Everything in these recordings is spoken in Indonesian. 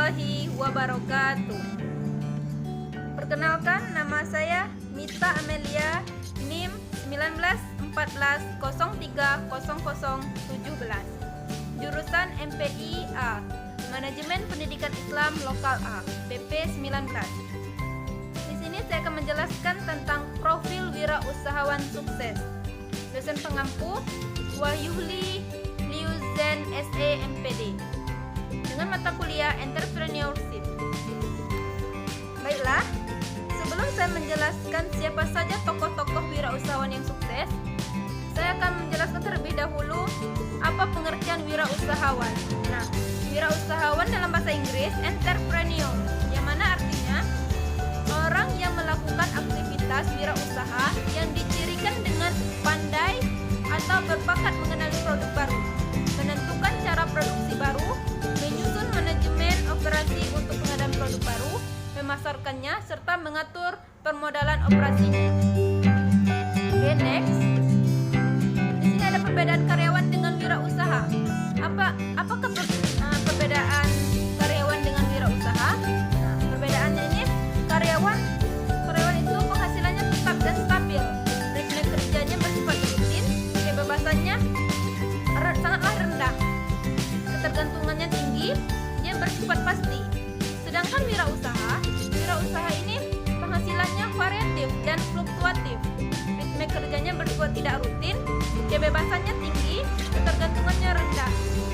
warahmatullahi wabarakatuh. Perkenalkan, nama saya Mita Amelia, NIM 1914030017, jurusan MPI A, Manajemen Pendidikan Islam Lokal A, BP 19. Di sini saya akan menjelaskan tentang profil wirausahawan sukses. Dosen pengampu Wahyuli Liuzen SE MPD dengan mata kuliah Entrepreneurship. Baiklah, sebelum saya menjelaskan siapa saja tokoh-tokoh wirausahawan yang sukses, saya akan menjelaskan terlebih dahulu apa pengertian wirausahawan. Nah, wirausahawan dalam bahasa Inggris entrepreneur, yang mana artinya orang yang melakukan aktivitas wirausaha yang dicirikan dengan pandai atau berbakat mengenali produk baru, menentukan cara produksi baru, menyusun manajemen operasi untuk pengadaan produk baru, memasarkannya, serta mengatur permodalan operasinya. Oke, next. Di sini ada perbedaan karyawan dengan wirausaha. Apakah perbedaan karyawan dengan wirausaha? Nah, perbedaannya ini karyawan itu penghasilannya tetap dan stabil, ritme kerjanya bersifat rutin, kebebasannya sangatlah rendah, ketergantungannya tinggi, dia bersifat pasti. Sedangkan wirausaha ini penghasilannya variatif dan fluktuatif, ritme kerjanya bersifat tidak rutin, kebebasannya tinggi, ketergantungannya rendah,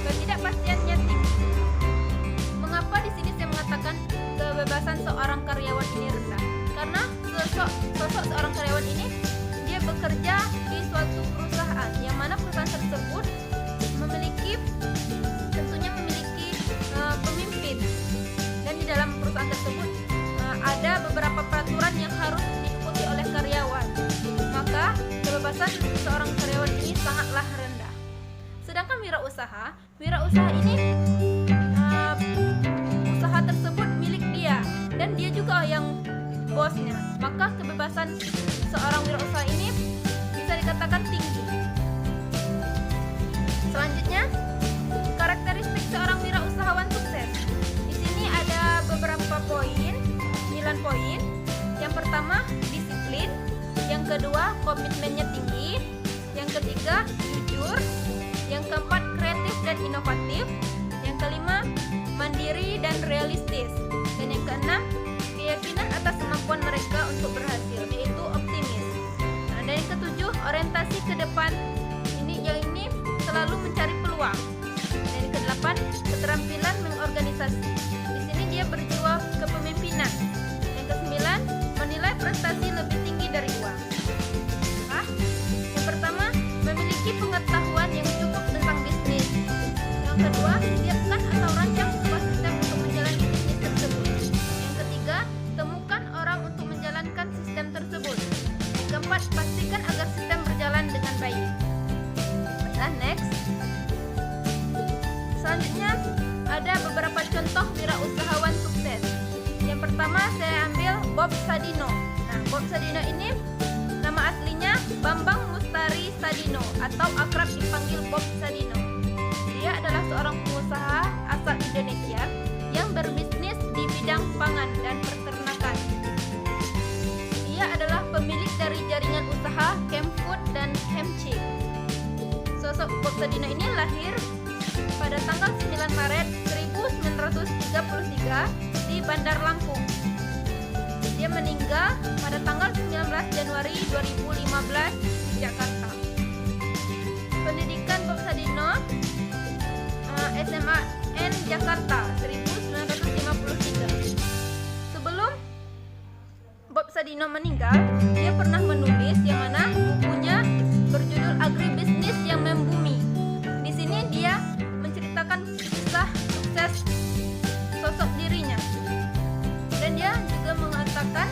ketidakpastiannya tinggi. Mengapa di sini saya mengatakan kebebasan seorang karyawan ini rendah? Karena sosok seorang karyawan ini dia bekerja di suatu perusahaan, yang mana perusahaan tersebut tentunya memiliki pemimpin, dan di dalam perusahaan tersebut ada beberapa peraturan yang harus diikuti oleh karyawan. Maka kebebasan seorang karyawan ini sangatlah rendah. Sedangkan wirausaha ini usaha tersebut milik dia dan dia juga yang bosnya. Maka kebebasan seorang wirausaha ini bisa dikatakan tinggi. Selanjutnya, karakteristik seorang wirausahawan sukses. Di sini ada beberapa poin, 9 poin. Yang pertama, disiplin. Yang kedua, komitmennya tinggi. Yang ketiga, jujur. Yang keempat, kreatif dan inovatif. Yang kelima, mandiri dan realistis. Dan yang keenam, keyakinan atas kemampuan mereka untuk berhasil, yaitu optimis. Nah, dan yang ketujuh, orientasi ke depan. Ini selalu mencari peluang. Dan yang kedelapan, keterampilan mengorganisasi. Di sini dia berjiwa kepemimpinan. Yang kesembilan, menilai prestasi lebih tinggi dari uang. Yang pertama, memiliki pengetahuan yang cukup tentang bisnis. Yang kedua, siapkan atau rancang sebuah sistem untuk menjalani bisnis tersebut. Yang ketiga, temukan orang untuk menjalankan sistem tersebut. Yang keempat, pastikan agar sistem berjalan dengan baik. Next. Selanjutnya ada beberapa contoh wirausahawan sukses. Yang pertama saya ambil Bob Sadino. Nah, Bob Sadino ini nama aslinya Bambang Mustari Sadino atau akrab dipanggil Bob Sadino. Dia adalah seorang pengusaha asal Indonesia yang berbisnis di bidang pangan dan peternakan. Dia adalah pemilik dari jaringan usaha Kemfood dan Kemchick. Sosok Bob Sadino ini lahir pada tanggal 9 Maret 1933 di Bandar Lampung. Dia meninggal pada tanggal 19 Januari 2015 di Jakarta. Pendidikan Bob Sadino SMA N Jakarta 1953. Sebelum Bob Sadino meninggal, dia pernah menulis yang mana bukunya berjudul Agribisnis yang Membumi. Di sini dia menceritakan kisah sukses sosok dirinya. Dan dia juga mengatakan,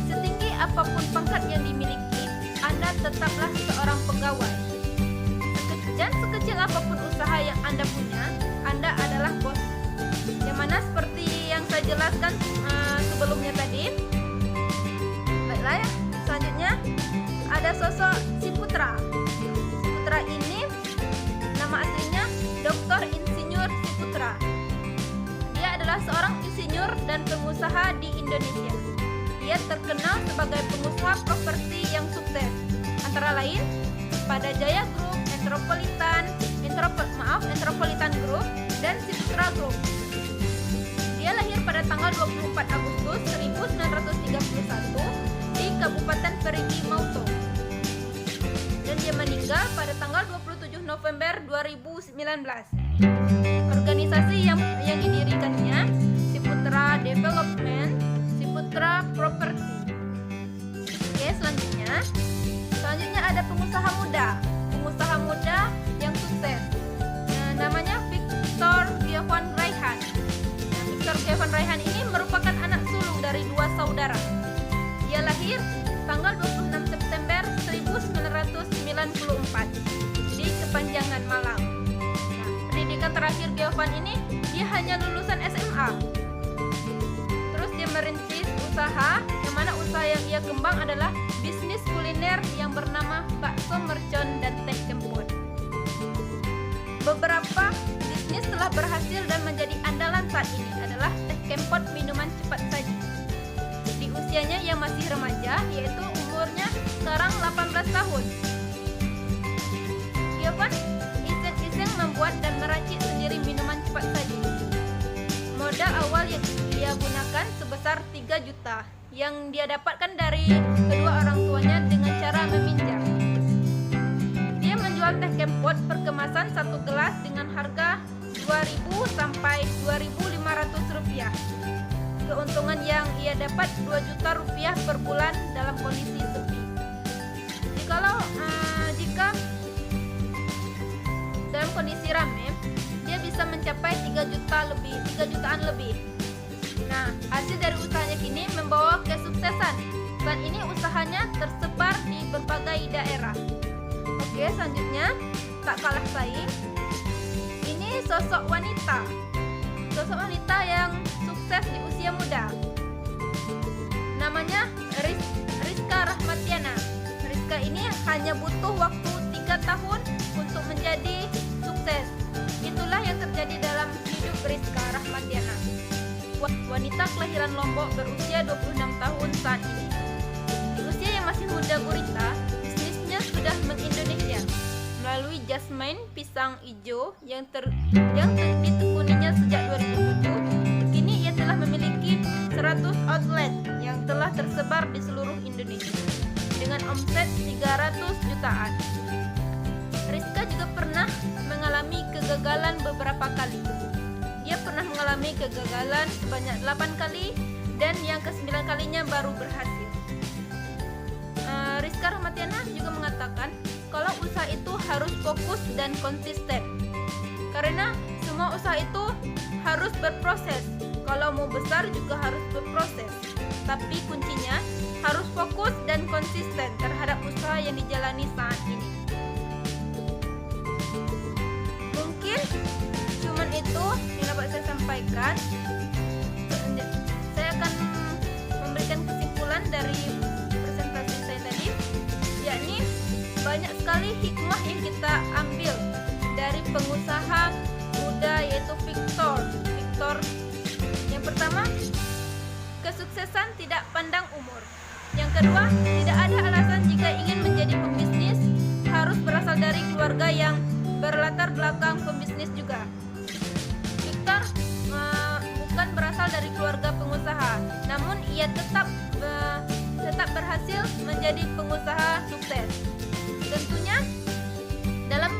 setinggi apapun pangkat yang dimiliki, Anda tetaplah seorang pegawai. Dan sekecil apapun usaha yang Anda punya, Anda adalah bos. Yang mana seperti yang saya jelaskan sebelumnya tadi. Baiklah ya, selanjutnya ada sosok Si Putra. Si Putra ini nama aslinya Dr. Insinyur Si Putra. Dia adalah adalah seorang insinyur dan pengusaha di Indonesia. Ia terkenal sebagai pengusaha properti yang sukses, antara lain pada Jaya Group, Metropolitan Group, dan Ciputra Group. Dia lahir pada tanggal 24 Agustus 1931 di Kabupaten Perigi Mauto. Dan dia meninggal pada tanggal 27 November 2019. Organisasi yang didirikannya Ciputra Development, Ciputra Property. Oke, selanjutnya ada pengusaha muda yang sukses. Namanya Victor Giovan Raihan. Victor Giovan Raihan ini merupakan anak sulung dari dua saudara. Dia lahir tanggal 26 September 1994 di Kepanjangan, Malang. Pendidikan terakhir Giovan ini dia hanya lulusan SMA. Terus dia merintis usaha, yang mana usaha yang ia kembang adalah bisnis kuliner yang bernama bakso mercon dan teh kempot. Beberapa bisnis telah berhasil dan menjadi andalan saat ini adalah teh kempot minuman cepat saji. Di usianya yang masih remaja, yaitu umurnya sekarang 18 tahun. Giovan iseng-iseng membuat dan meracik sendiri minuman cepat saji. Modal awal yang dia gunakan sebesar 3 juta yang dia dapatkan dari kedua orang tuanya dengan cara meminjam. Dia menjual teh kempot per kemasan 1 gelas dengan harga 2.000 sampai 2.500 rupiah. Keuntungan yang ia dapat 2 juta rupiah per bulan dalam kondisi sepi. Jika dalam kondisi ramai, dia bisa mencapai 3 jutaan lebih. Nah, hasil dari usahanya kini membawa kesuksesan. Saat ini usahanya tersebar di berbagai daerah. Oke, selanjutnya tak kalah saing. Ini sosok wanita yang sukses di usia muda. Namanya Rizka Rahmatiana. Rizka ini hanya butuh waktu 3 tahun untuk menjadi sukses. Itulah yang terjadi dalam hidup Rizka Rahmatiana. Wanita kelahiran Lombok berusia 26 tahun saat ini. Di usia yang masih muda gurita, bisnisnya sudah mengindonesia melalui Jasmine Pisang Ijo yang ditekuninya sejak 2007. Kini ia telah memiliki 100 outlet yang telah tersebar di seluruh Indonesia dengan omset 300 jutaan. Rizka juga pernah mengalami kegagalan beberapa kali. Dia pernah mengalami kegagalan sebanyak 8 kali dan yang ke-9 kalinya baru berhasil. Rizka Rahmatiana juga mengatakan kalau usaha itu harus fokus dan konsisten. Karena semua usaha itu harus berproses. Kalau mau besar juga harus berproses. Tapi kuncinya harus fokus dan konsisten terhadap usaha yang dijalani saat ini. Mungkin cuman itu yang dapat saya sampaikan. Saya akan memberikan kesimpulan dari presentasi saya tadi, yakni banyak sekali hikmah yang kita ambil dari pengusaha muda yaitu Victor. Yang pertama, kesuksesan tidak pandang umur. Yang kedua, tidak ada alasan jika ingin menjadi pembisnis harus berasal dari keluarga yang berlatar belakang pembisnis juga. Victor bukan berasal dari keluarga pengusaha, namun ia tetap berhasil menjadi pengusaha sukses. Tentunya dalam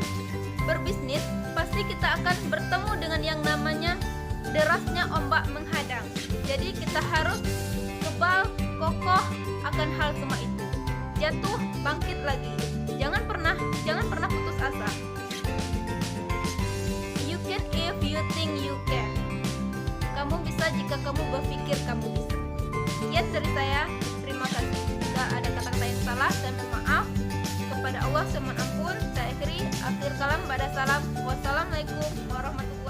berbisnis pasti kita akan bertemu dengan yang namanya derasnya ombak menghadang. Jadi kita harus kebal, kokoh akan hal semua itu. Jatuh, bangkit lagi. Jangan pernah putus asa. You can if you think you can. Kamu bisa jika kamu berpikir kamu bisa. Sekian dari saya. Terima kasih. Jika ada kata-kata yang salah, saya mohon maaf. Kepada Allah saya mohon ampun. Saya akhir kalam pada salam. Wassalamualaikum warahmatullahi wabarakatuh.